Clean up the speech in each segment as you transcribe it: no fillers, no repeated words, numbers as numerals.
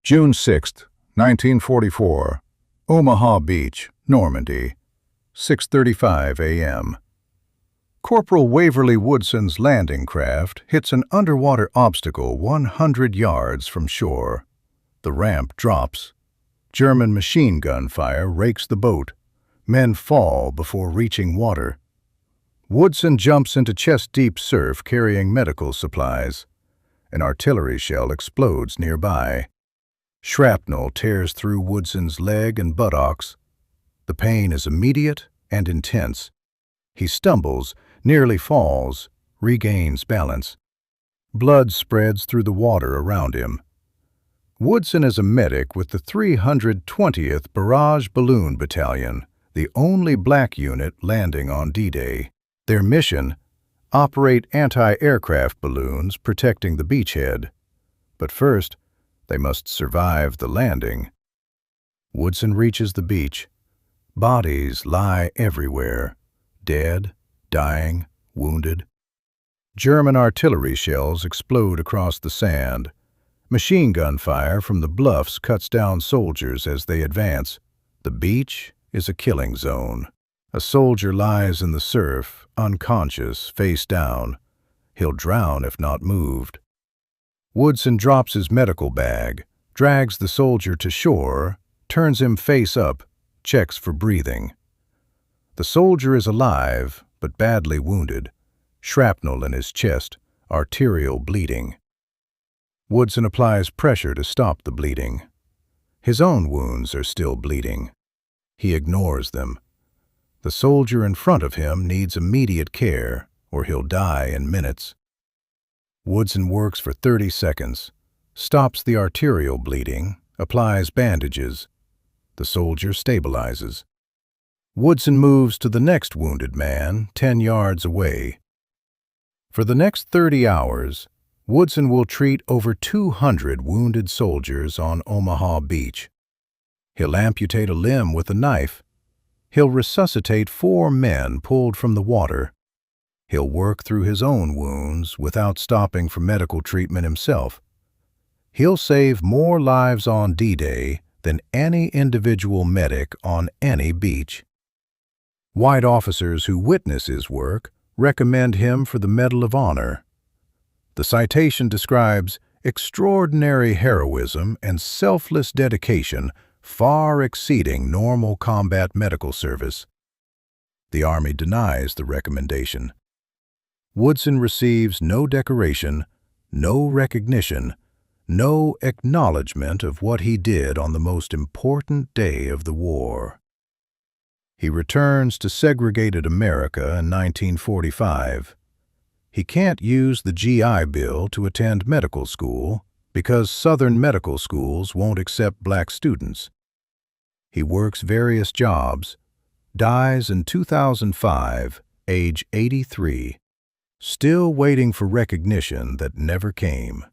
June 6, 1944, Omaha Beach, Normandy, 6:35 a.m. Corporal Waverly Woodson's landing craft hits an underwater obstacle 100 yards from shore. The ramp drops. German machine gun fire rakes the boat. Men fall before reaching water. Woodson jumps into chest-deep surf carrying medical supplies. An artillery shell explodes nearby. Shrapnel tears through Woodson's leg and buttocks. The pain is immediate and intense. He stumbles, nearly falls, regains balance. Blood spreads through the water around him. Woodson is a medic with the 320th Barrage Balloon Battalion, the only black unit landing on D-Day. Their mission: operate anti-aircraft balloons protecting the beachhead. But first, they must survive the landing. Woodson reaches the beach. Bodies lie everywhere, dead, dying, wounded. German artillery shells explode across the sand. Machine gun fire from the bluffs cuts down soldiers as they advance. The beach is a killing zone. A soldier lies in the surf, unconscious, face down. He'll drown if not moved. Woodson drops his medical bag, drags the soldier to shore, turns him face up, checks for breathing. The soldier is alive, but badly wounded. Shrapnel in his chest, arterial bleeding. Woodson applies pressure to stop the bleeding. His own wounds are still bleeding. He ignores them. The soldier in front of him needs immediate care, or he'll die in minutes. Woodson works for 30 seconds, stops the arterial bleeding, applies bandages. The soldier stabilizes. Woodson moves to the next wounded man, 10 yards away. For the next 30 hours, Woodson will treat over 200 wounded soldiers on Omaha Beach. He'll amputate a limb with a knife. He'll resuscitate 4 men pulled from the water. He'll work through his own wounds without stopping for medical treatment himself. He'll save more lives on D-Day than any individual medic on any beach. White officers who witness his work recommend him for the Medal of Honor. The citation describes extraordinary heroism and selfless dedication far exceeding normal combat medical service. The Army denies the recommendation. Woodson receives no decoration, no recognition, no acknowledgment of what he did on the most important day of the war. He returns to segregated America in 1945. He can't use the GI Bill to attend medical school because Southern medical schools won't accept black students. He works various jobs, dies in 2005, age 83, still waiting for recognition that never came.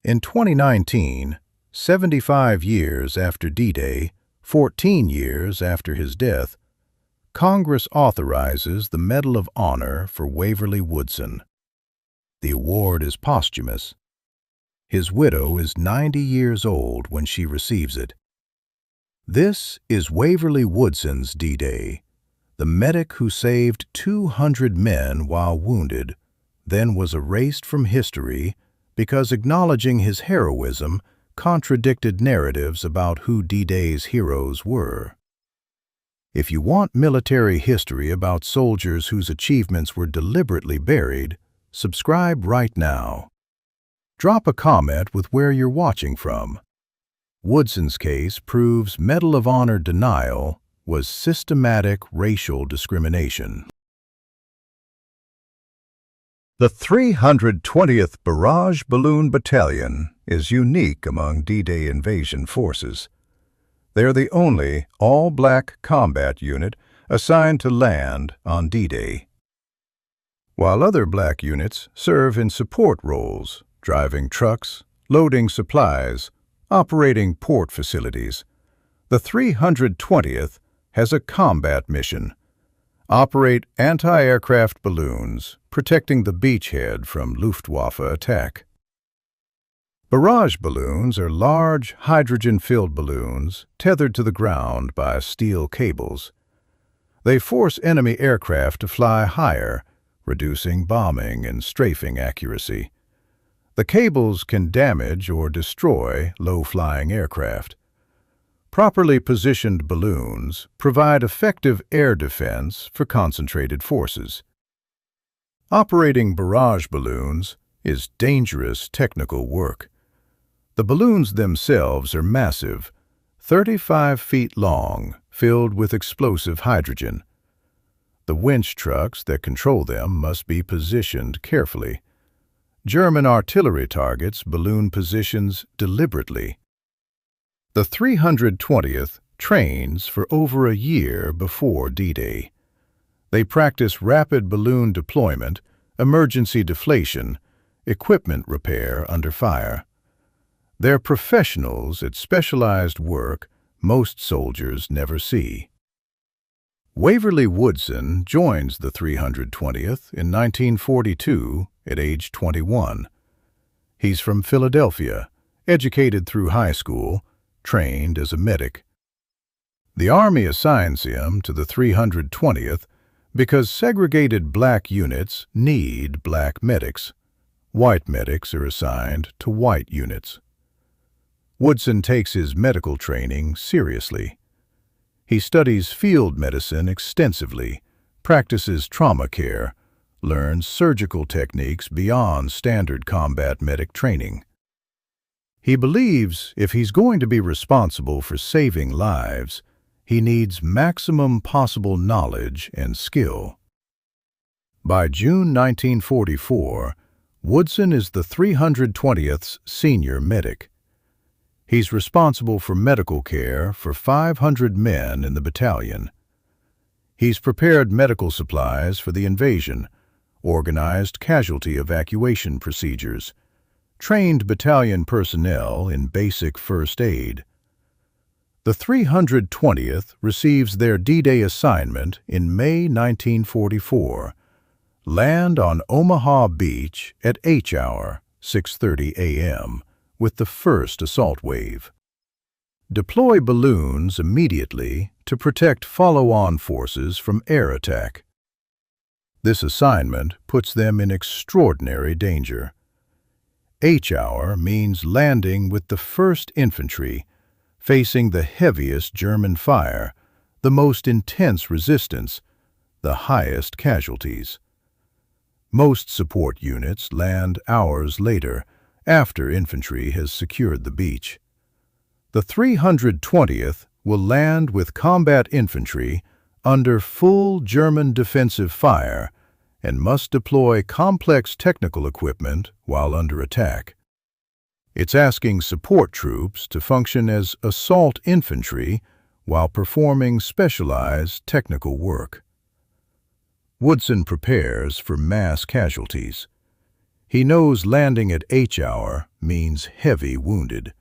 In 2019, 75 years after D-Day, 14 years after his death, Congress authorizes the Medal of Honor for Waverly Woodson. The award is posthumous. His widow is 90 years old when she receives it. This is Waverly Woodson's D-Day, the medic who saved 200 men while wounded, then was erased from history because acknowledging his heroism contradicted narratives about who D-Day's heroes were. If you want military history about soldiers whose achievements were deliberately buried, subscribe right now. Drop a comment with where you're watching from. Woodson's case proves Medal of Honor denial was systematic racial discrimination. The 320th Barrage Balloon Battalion is unique among D-Day invasion forces. They are the only all-black combat unit assigned to land on D-Day. While other black units serve in support roles, driving trucks, loading supplies, operating port facilities, the 320th has a combat mission: operate anti-aircraft balloons, protecting the beachhead from Luftwaffe attack. Barrage balloons are large, hydrogen-filled balloons tethered to the ground by steel cables. They force enemy aircraft to fly higher, reducing bombing and strafing accuracy. The cables can damage or destroy low-flying aircraft. Properly positioned balloons provide effective air defense for concentrated forces. Operating barrage balloons is dangerous technical work. The balloons themselves are massive, 35 feet long, filled with explosive hydrogen. The winch trucks that control them must be positioned carefully. German artillery targets balloon positions deliberately. The 320th trains for over a year before D-Day. They practice rapid balloon deployment, emergency deflation, equipment repair under fire. They're professionals at specialized work most soldiers never see. Waverly Woodson joins the 320th in 1942 at age 21. He's from Philadelphia, educated through high school, trained as a medic. The Army assigns him to the 320th because segregated black units need black medics. White medics are assigned to white units. Woodson takes his medical training seriously. He studies field medicine extensively, practices trauma care, learns surgical techniques beyond standard combat medic training. He believes if he's going to be responsible for saving lives, he needs maximum possible knowledge and skill. By June 1944, Woodson is the 320th's senior medic. He's responsible for medical care for 500 men in the battalion. He's prepared medical supplies for the invasion, organized casualty evacuation procedures, trained battalion personnel in basic first aid. The 320th receives their D-Day assignment in May 1944, land on Omaha Beach at H-hour, 6:30 a.m., with the first assault wave. Deploy balloons immediately to protect follow-on forces from air attack. This assignment puts them in extraordinary danger. H-hour means landing with the 1st Infantry, facing the heaviest German fire, the most intense resistance, the highest casualties. Most support units land hours later, after infantry has secured the beach. The 320th will land with combat infantry under full German defensive fire and must deploy complex technical equipment while under attack. It's asking support troops to function as assault infantry while performing specialized technical work. Woodson prepares for mass casualties. He knows landing at H-hour means heavy wounded.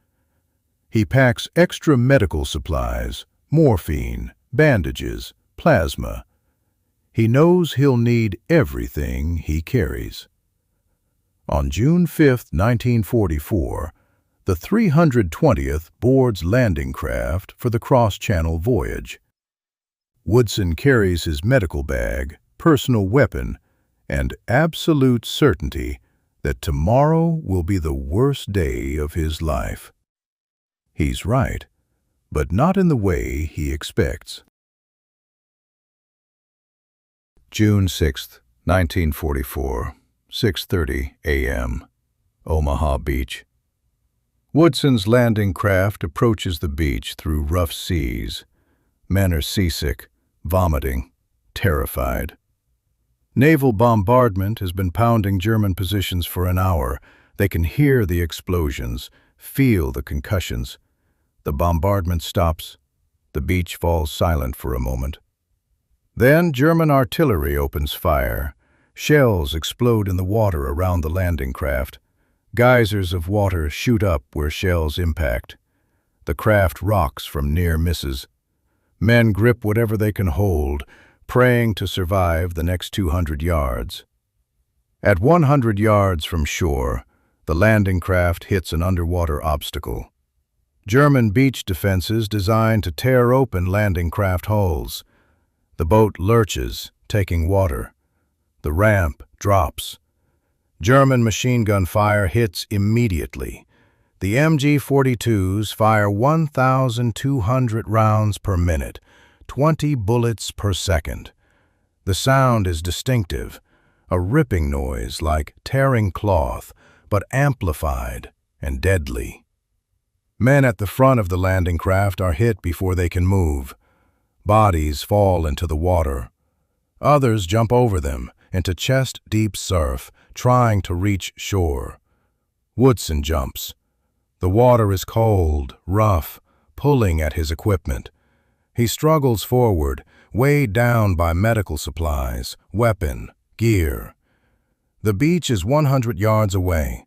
He packs extra medical supplies, morphine, bandages, plasma. He knows he'll need everything he carries. On June 5, 1944, the 320th boards landing craft for the cross-channel voyage. Woodson carries his medical bag, personal weapon, and absolute certainty that tomorrow will be the worst day of his life. He's right, but not in the way he expects. June 6, 1944, 6:30 a.m., Omaha Beach. Woodson's landing craft approaches the beach through rough seas. Men are seasick, vomiting, terrified. Naval bombardment has been pounding German positions for an hour. They can hear the explosions, feel the concussions. The bombardment stops. The beach falls silent for a moment. Then German artillery opens fire. Shells explode in the water around the landing craft. Geysers of water shoot up where shells impact. The craft rocks from near misses. Men grip whatever they can hold, praying to survive the next 200 yards. At 100 yards from shore, The landing craft hits an underwater obstacle. German beach defenses designed to tear open landing craft hulls. The boat lurches, taking water. The ramp drops. German machine gun fire hits immediately. The MG-42s fire 1,200 rounds per minute, 20 bullets per second. The sound is distinctive, a ripping noise like tearing cloth, but amplified and deadly. Men at the front of the landing craft are hit before they can move. Bodies fall into the water. Others jump over them into chest-deep surf, trying to reach shore. Woodson jumps. The water is cold, rough, pulling at his equipment. He struggles forward, weighed down by medical supplies, weapon, gear. The beach is 100 yards away.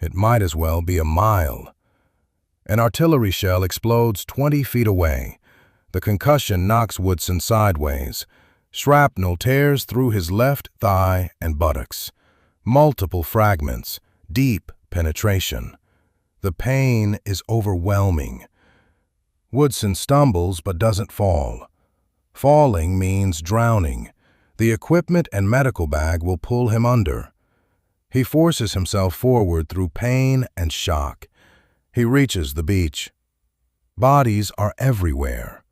It might as well be a mile. An artillery shell explodes 20 feet away. The concussion knocks Woodson sideways. Shrapnel tears through his left thigh and buttocks. Multiple fragments, deep penetration. The pain is overwhelming. Woodson stumbles but doesn't fall. Falling means drowning. The equipment and medical bag will pull him under. He forces himself forward through pain and shock. He reaches the beach. Bodies are everywhere.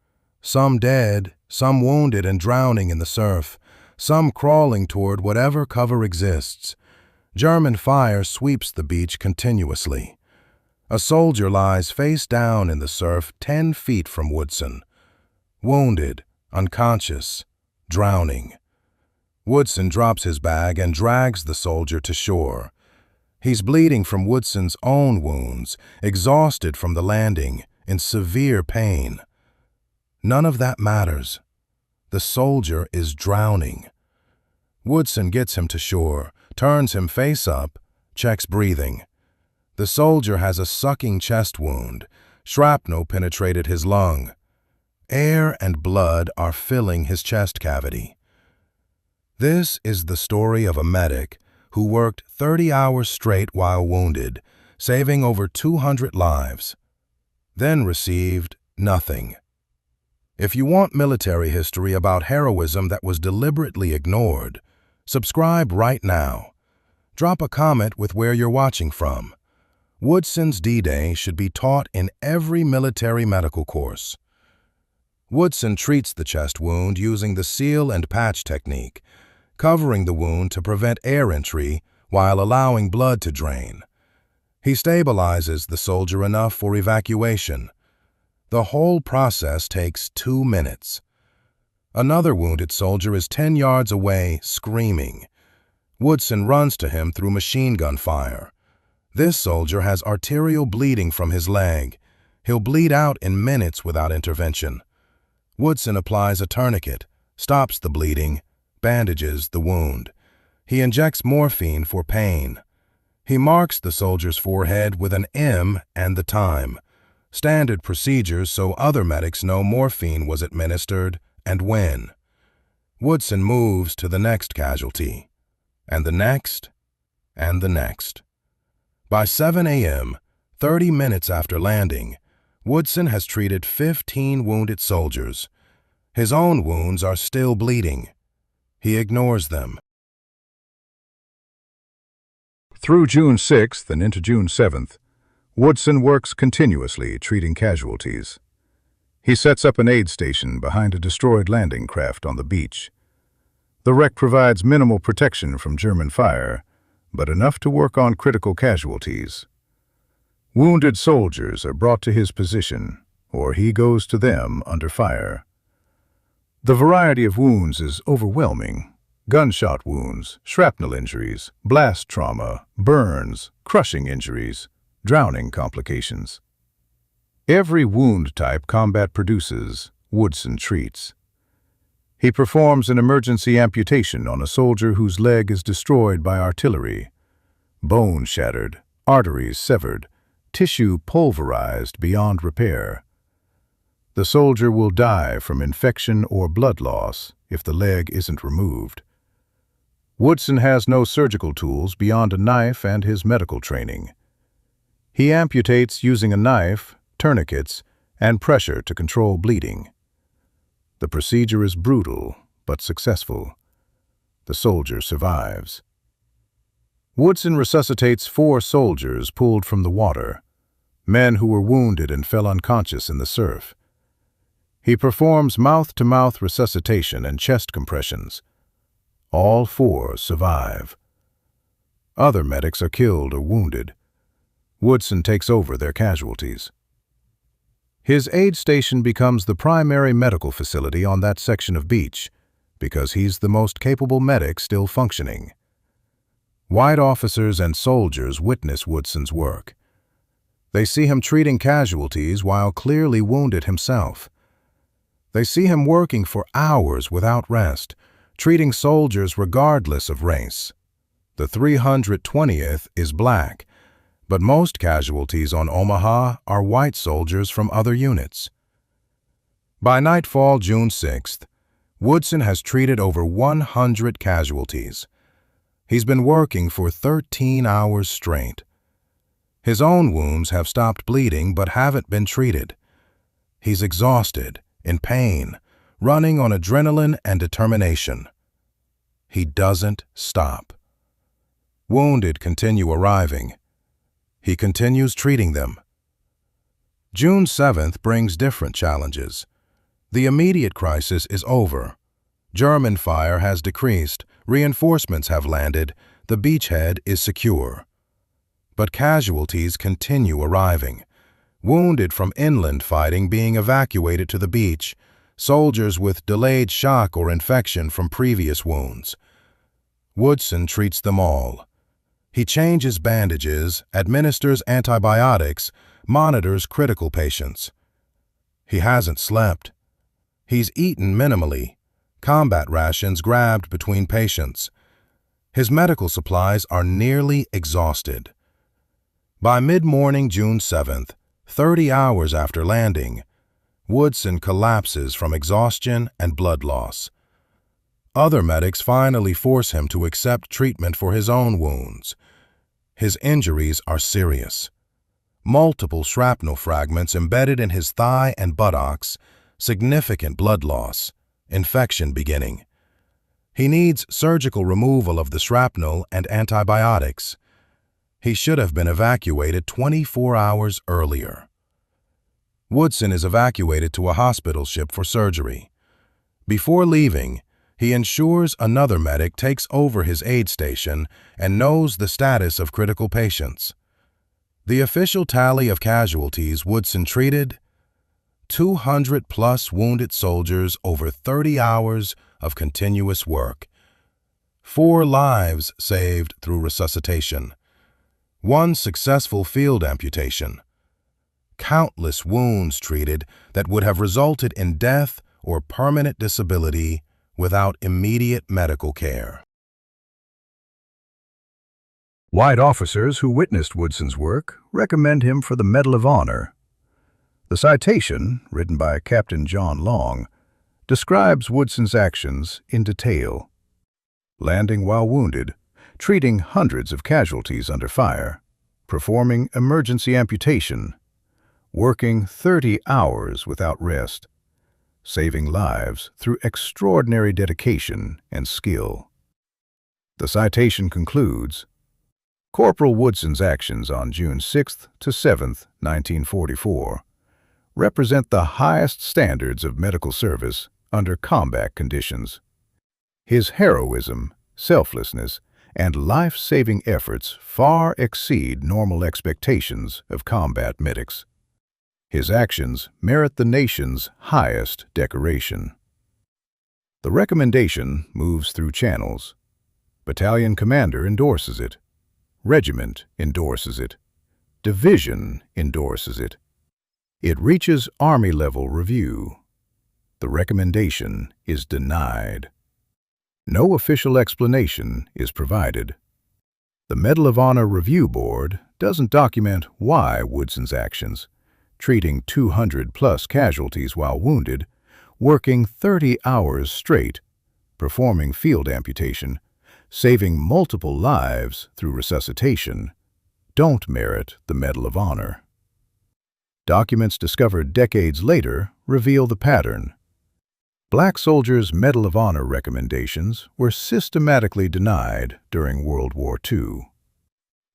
Some dead, some wounded and drowning in the surf, some crawling toward whatever cover exists. German fire sweeps the beach continuously. A soldier lies face down in the surf 10 feet from Woodson. Wounded, unconscious, drowning. Woodson drops his bag and drags the soldier to shore. He's bleeding from Woodson's own wounds, exhausted from the landing, in severe pain. None of that matters. The soldier is drowning. Woodson gets him to shore, turns him face up, checks breathing. The soldier has a sucking chest wound. Shrapnel penetrated his lung. Air and blood are filling his chest cavity. This is the story of a medic who worked 30 hours straight while wounded, saving over 200 lives, then received nothing. If you want military history about heroism that was deliberately ignored, subscribe right now. Drop a comment with where you're watching from. Woodson's D-Day should be taught in every military medical course. Woodson treats the chest wound using the seal and patch technique, covering the wound to prevent air entry while allowing blood to drain. He stabilizes the soldier enough for evacuation. The whole process takes 2 minutes. Another wounded soldier is 10 yards away, screaming. Woodson runs to him through machine gun fire. This soldier has arterial bleeding from his leg. He'll bleed out in minutes without intervention. Woodson applies a tourniquet, stops the bleeding, bandages the wound. He injects morphine for pain. He marks the soldier's forehead with an M and the time. Standard procedures so other medics know morphine was administered and when. Woodson moves to the next casualty, and the next, and the next. By 7 a.m., 30 minutes after landing, Woodson has treated 15 wounded soldiers. His own wounds are still bleeding. He ignores them. Through June 6th and into June 7th, Woodson works continuously treating casualties. He sets up an aid station behind a destroyed landing craft on the beach. The wreck provides minimal protection from German fire, but enough to work on critical casualties. Wounded soldiers are brought to his position, or he goes to them under fire. The variety of wounds is overwhelming. Gunshot wounds, shrapnel injuries, blast trauma, burns, crushing injuries, drowning complications. Every wound type combat produces, Woodson treats. He performs an emergency amputation on a soldier whose leg is destroyed by artillery. Bone shattered, arteries severed, tissue pulverized beyond repair. The soldier will die from infection or blood loss if the leg isn't removed. Woodson has no surgical tools beyond a knife and his medical training. He amputates using a knife, tourniquets, and pressure to control bleeding. The procedure is brutal, but successful. The soldier survives. Woodson resuscitates 4 soldiers pulled from the water, men who were wounded and fell unconscious in the surf. He performs mouth-to-mouth resuscitation and chest compressions. All 4 survive. Other medics are killed or wounded. Woodson takes over their casualties. His aid station becomes the primary medical facility on that section of beach because he's the most capable medic still functioning. White officers and soldiers witness Woodson's work. They see him treating casualties while clearly wounded himself. They see him working for hours without rest, treating soldiers regardless of race. The 320th is black, but most casualties on Omaha are white soldiers from other units. By nightfall, June 6th, Woodson has treated over 100 casualties. He's been working for 13 hours straight. His own wounds have stopped bleeding but haven't been treated. He's exhausted, in pain, running on adrenaline and determination. He doesn't stop. Wounded continue arriving. He continues treating them. June 7th brings different challenges. The immediate crisis is over. German fire has decreased, reinforcements have landed, the beachhead is secure. But casualties continue arriving. Wounded from inland fighting being evacuated to the beach, soldiers with delayed shock or infection from previous wounds. Woodson treats them all. He changes bandages, administers antibiotics, monitors critical patients. He hasn't slept. He's eaten minimally, combat rations grabbed between patients. His medical supplies are nearly exhausted. By mid-morning, June 7th, 30 hours after landing, Woodson collapses from exhaustion and blood loss. Other medics finally force him to accept treatment for his own wounds. His injuries are serious. Multiple shrapnel fragments embedded in his thigh and buttocks, significant blood loss, infection beginning. He needs surgical removal of the shrapnel and antibiotics. He should have been evacuated 24 hours earlier. Woodson is evacuated to a hospital ship for surgery. Before leaving, he ensures another medic takes over his aid station and knows the status of critical patients. The official tally of casualties Woodson treated: 200+ wounded soldiers over 30 hours of continuous work. 4 lives saved through resuscitation. 1 successful field amputation. Countless wounds treated that would have resulted in death or permanent disability without immediate medical care. White officers who witnessed Woodson's work recommend him for the Medal of Honor. The citation, written by Captain John Long, describes Woodson's actions in detail. Landing while wounded, treating hundreds of casualties under fire, performing emergency amputation, working 30 hours without rest, saving lives through extraordinary dedication and skill. The citation concludes, Corporal Woodson's actions on June 6th to 7th, 1944, represent the highest standards of medical service under combat conditions. His heroism, selflessness, and life-saving efforts far exceed normal expectations of combat medics. His actions merit the nation's highest decoration. The recommendation moves through channels. Battalion commander endorses it. Regiment endorses it. Division endorses it. It reaches Army-level review. The recommendation is denied. No official explanation is provided. The Medal of Honor Review Board doesn't document why Woodson's actions, treating 200+ casualties while wounded, working 30 hours straight, performing field amputation, saving multiple lives through resuscitation, don't merit the Medal of Honor. Documents discovered decades later reveal the pattern. Black soldiers' Medal of Honor recommendations were systematically denied during World War II.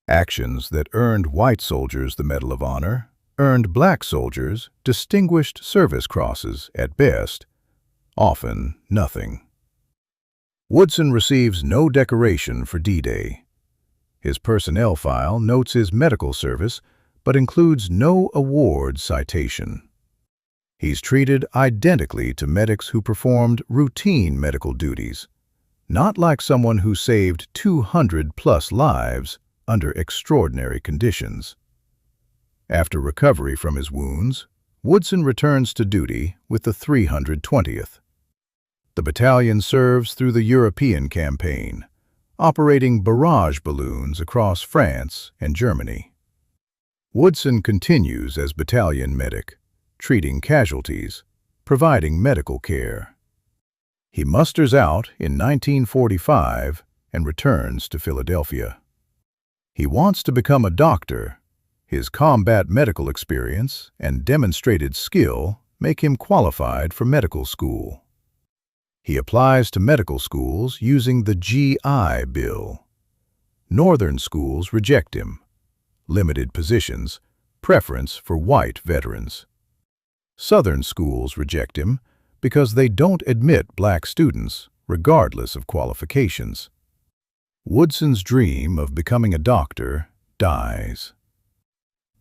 Actions that earned white soldiers the Medal of Honor earned black soldiers Distinguished Service Crosses at best, often nothing. Woodson receives no decoration for D-Day. His personnel file notes his medical service but includes no award citation. He's treated identically to medics who performed routine medical duties, not like someone who saved 200+ lives under extraordinary conditions. After recovery from his wounds, Woodson returns to duty with the 320th. The battalion serves through the European campaign, operating barrage balloons across France and Germany. Woodson continues as battalion medic, treating casualties, providing medical care. He musters out in 1945 and returns to Philadelphia. He wants to become a doctor. His combat medical experience and demonstrated skill make him qualified for medical school. He applies to medical schools using the GI Bill. Northern schools reject him. Limited positions, preference for white veterans. Southern schools reject him because they don't admit black students, regardless of qualifications. Woodson's dream of becoming a doctor dies.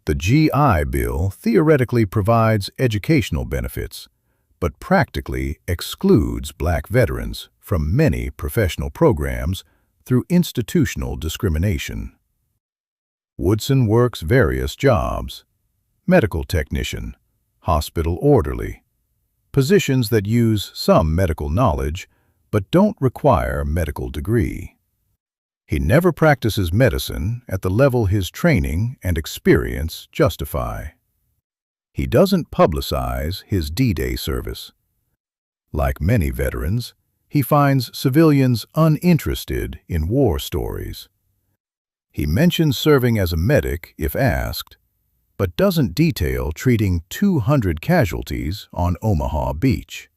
The GI Bill theoretically provides educational benefits, but practically excludes black veterans from many professional programs through institutional discrimination. Woodson works various jobs: medical technician, hospital orderly, positions that use some medical knowledge but don't require a medical degree. He never practices medicine at the level his training and experience justify. He doesn't publicize his D-Day service. Like many veterans, he finds civilians uninterested in war stories. He mentions serving as a medic if asked, but doesn't detail treating 200 casualties on Omaha Beach.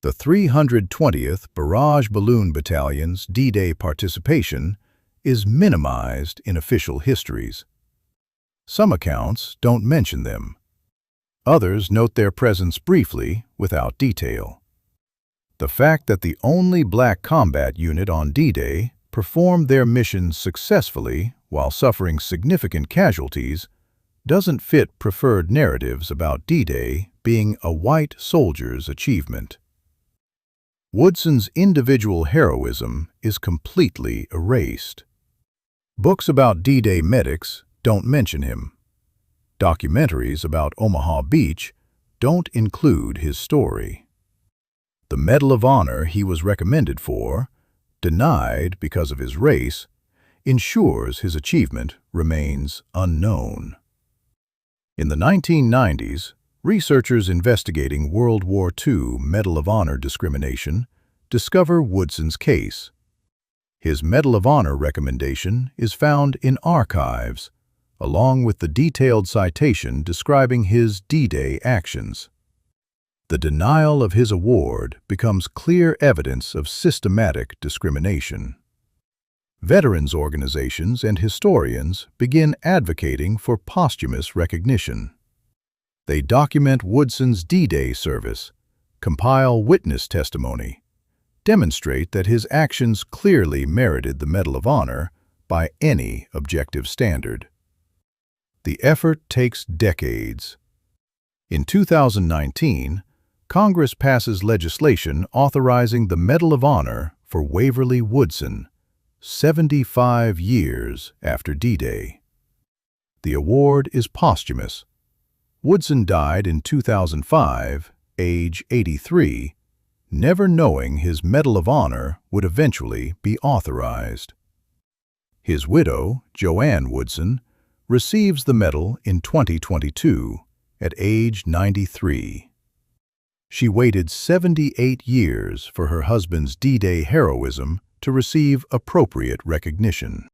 The 320th Barrage Balloon Battalion's D-Day participation is minimized in official histories. Some accounts don't mention them. Others note their presence briefly without detail. The fact that the only black combat unit on D-Day performed their mission successfully while suffering significant casualties doesn't fit preferred narratives about D-Day being a white soldier's achievement. Woodson's individual heroism is completely erased. Books about D-Day medics don't mention him. Documentaries about Omaha Beach don't include his story. The Medal of Honor he was recommended for, denied because of his race, ensures his achievement remains unknown. In the 1990s, researchers investigating World War II Medal of Honor discrimination discover Woodson's case. His Medal of Honor recommendation is found in archives, along with the detailed citation describing his D-Day actions. The denial of his award becomes clear evidence of systematic discrimination. Veterans organizations and historians begin advocating for posthumous recognition. They document Woodson's D-Day service, compile witness testimony, demonstrate that his actions clearly merited the Medal of Honor by any objective standard. The effort takes decades. In 2019, Congress passes legislation authorizing the Medal of Honor for Waverly Woodson, 75 years after D-Day. The award is posthumous. Woodson died in 2005, age 83, never knowing his Medal of Honor would eventually be authorized. His widow, Joanne Woodson, receives the medal in 2022 at age 93. She waited 78 years for her husband's D-Day heroism to receive appropriate recognition.